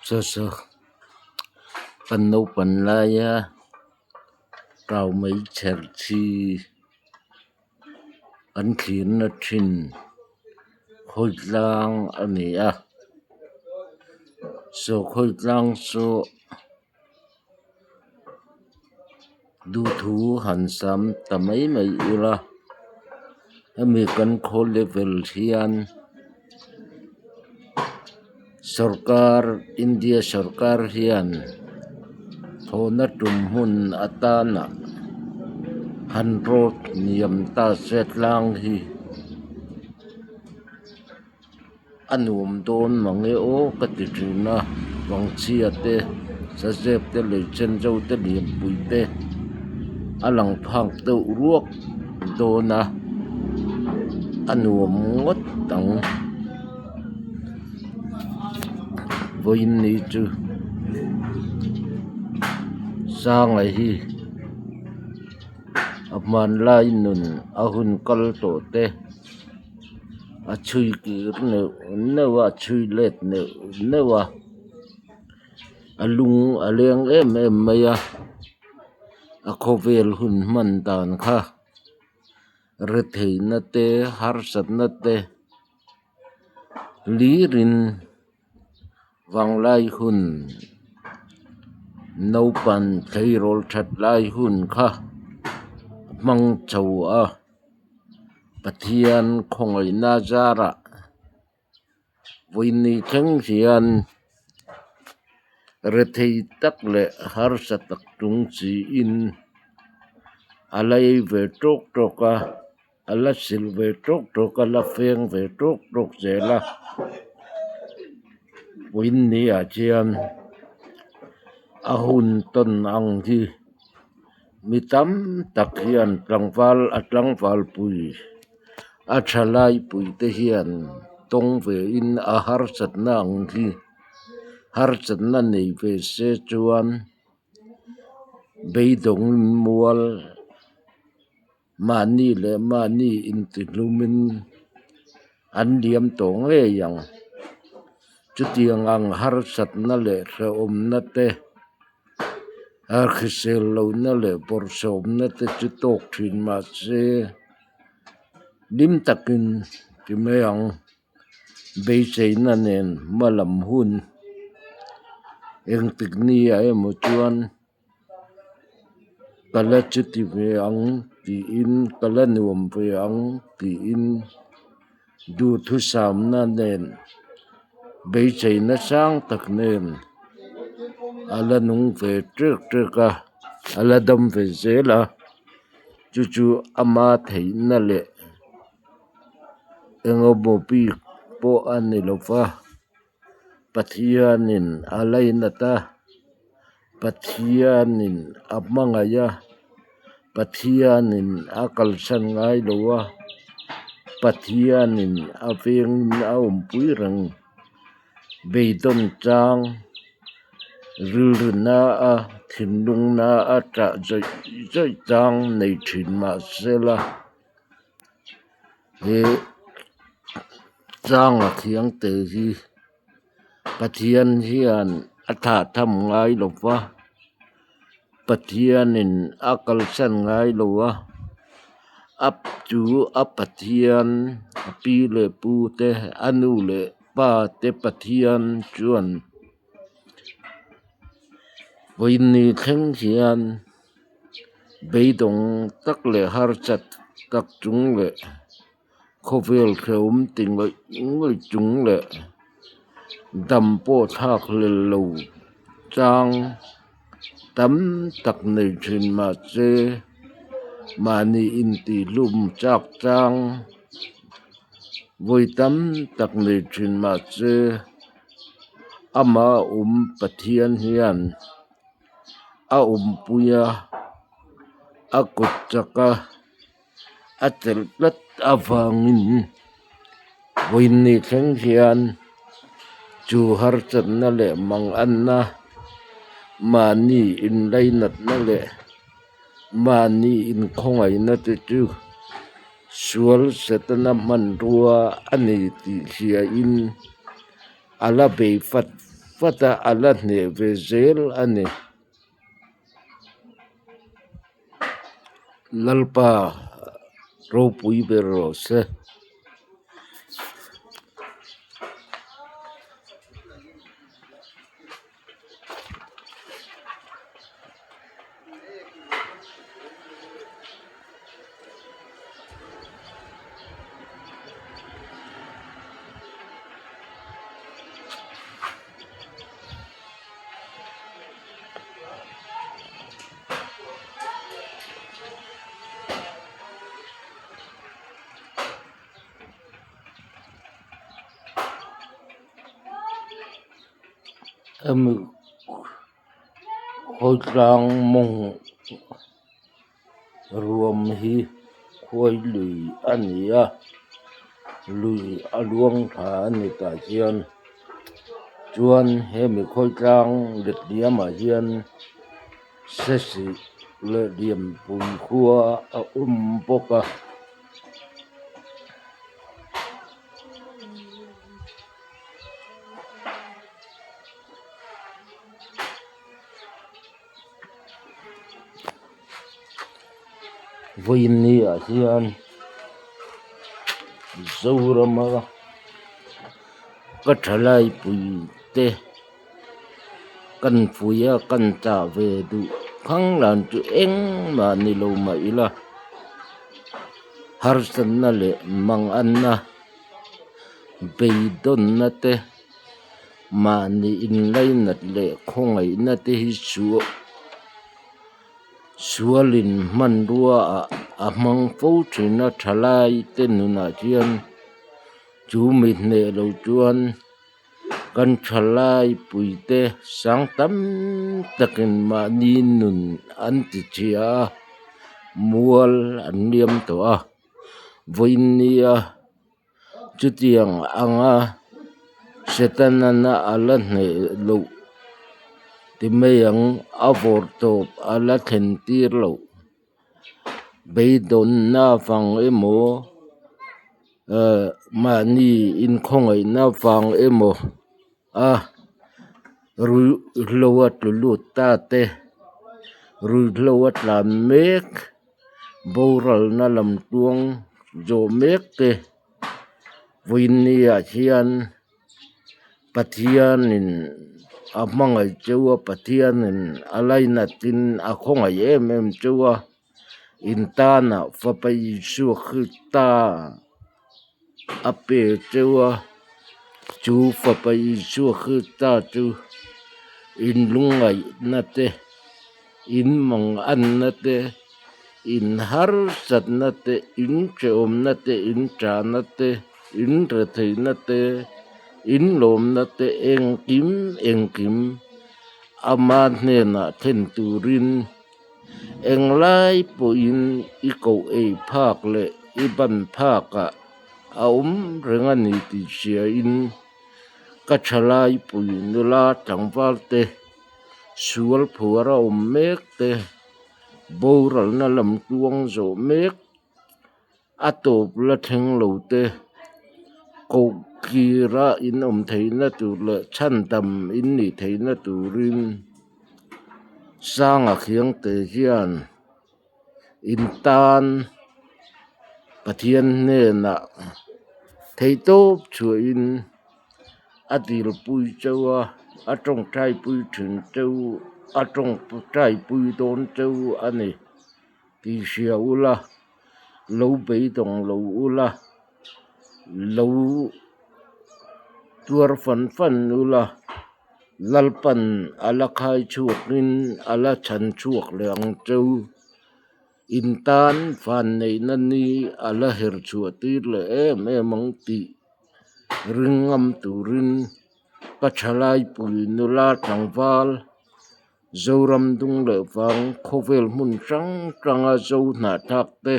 so pan no pan la ya tao mấy chèr chi an thin na thin khoi lang ani a so khoi lang so du thu han sam tamai mai ula ami kan kho level hian sarkar India sarkar hian thona tum hun atana han rot niam ta set lang hi anum don mange o katitrina wang chia te sa zep te le chen zo te liam pui te alang phang te ruak dona anum ngot tang voin ni chu sang ai hi aman lai nun ahun kal to te a chui ki ne wa chui let ne wa alung aleng em maya a khovel hun man dan kha re thei na te har sat na te lirin wang lai hun no pan thei rol that lai hun kha mang chau a pathian khongai na zara voini theng hian re thei tak le har sa tak tung chi in alai ve tok toka ala sil ve tok toka la feng ve tok tok zela voini a chian ahun ton ang hi mitam tak hian tlangwal pui a thalai pui te hian tong ve in a har sat na ang hi har sat na nei ve se chuan beidong mual mani le mani in ti lumin an liam tong e yang chutiang ang har sat na le re om na te a khisel lo na le por som na te chu tok thin ma se lim takin ti me ang be sei na nen malam hun eng tik ni a emo chuan kala chu ti ve ang ti in kala nuam ve ang ti in du thu sam na nen be sei na sang tak nen ala nung ve trek a ala dam ve zela chu ama thei na le engo bo pi po ani lofa pathianin alai na ta pathianin amangaya pathianin akal san ngai lowa pathianin aveng na pui rang beidon chang rulna a thinlung na a ta zoi chang nei thin ma sela he chang a khiang te hi pathian hian atha tham ngai lowa pathianin akal san ngai lowa ap chu a pathian pi le pu te anu le pa te pathian chuan voini theng hian beidong tak le har chat tak chung le khovel kheum ting ngoi chung le dam po thak le lo chang tam tak nei thin ma che mani in ti lum chak chang voi tam tak nei thin ma che ama pathian hian a puya a kut chaka a tel plat avangin voini thleng hian chu har chat na le mang an na mani in lai nat na le mani in khongai na te chu sual setana man ruwa ani ti hia in ala be fat fata ala ne vezel ani lalpa ro pui bero se khôi trang mong ruom hi khôi lùi ania lùi aluang tha ani ta hian chuan hemi khôi trang let liama hian sesi le liam pui khua a boka voin ni a hian zorama ka thalai pui te kan fuya kan ta ve du khang lan tu eng ma ni lo ma ila har san na le mang an na beidon na te ma ni in lai nat le khongai na te hi sualin man rua a mang fo thina thalai te nu na chian chu mi ne lo chuan kan thalai pui te sang tam takin ma ni nun an ti chia mual an niam to a voin nia chutiang anga setanana ala ne lo ti meyang avor top ala thentir lo beidon na fang emo mani in khongai na fang emo a ru lowat lut ta te ru lowat la mek boral na lam tuang zo mek te voin nia hian pathian in amangai chewa pathian in alaina tin a khongai em chewa in ta na fapai su khita ape chewa chu fapai su khita chu in lungai na te in mang an na te in har sat na te in cheom na te in cha na te in re thei na te in lom na te eng kim ama ne na then turin eng lai po in i ko e phak le i ban phaka a renga ni ti sia in ka thalai pui nula tangwal te sual phura mek te boral na lam tuang zo mek atop la theng lo te ko kira in thei na tu le chan tam in ni thei na turin sang a khiang te hian in tan pathian ne na thei top chu in adil pui chawa atong thai pui thun chau atong thai pui don chau ani ti sia ula lo bei dong lo ula lo tuar fan ula lalpan ala khai chuakin ala chan chuak leang chau in tan fan nei na ni ala her chuati le mong ti ringam turin ka thalai pui nula tangwal zoram dung le wang khovel mun tranga zo na thak te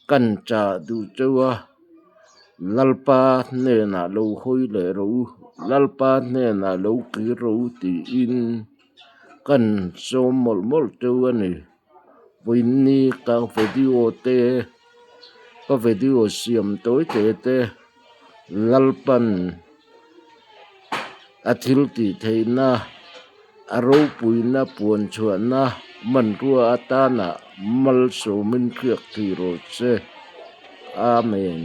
kan cha du chawa lalpa ne na lo hoi le ro lalpa ne na lo ki ro ti in kan so mol chawa ni voin ni ka video siam toi te lalpan athil ti theina aro puina puan chuana man rua atana mal so min khiak thi ro che amen.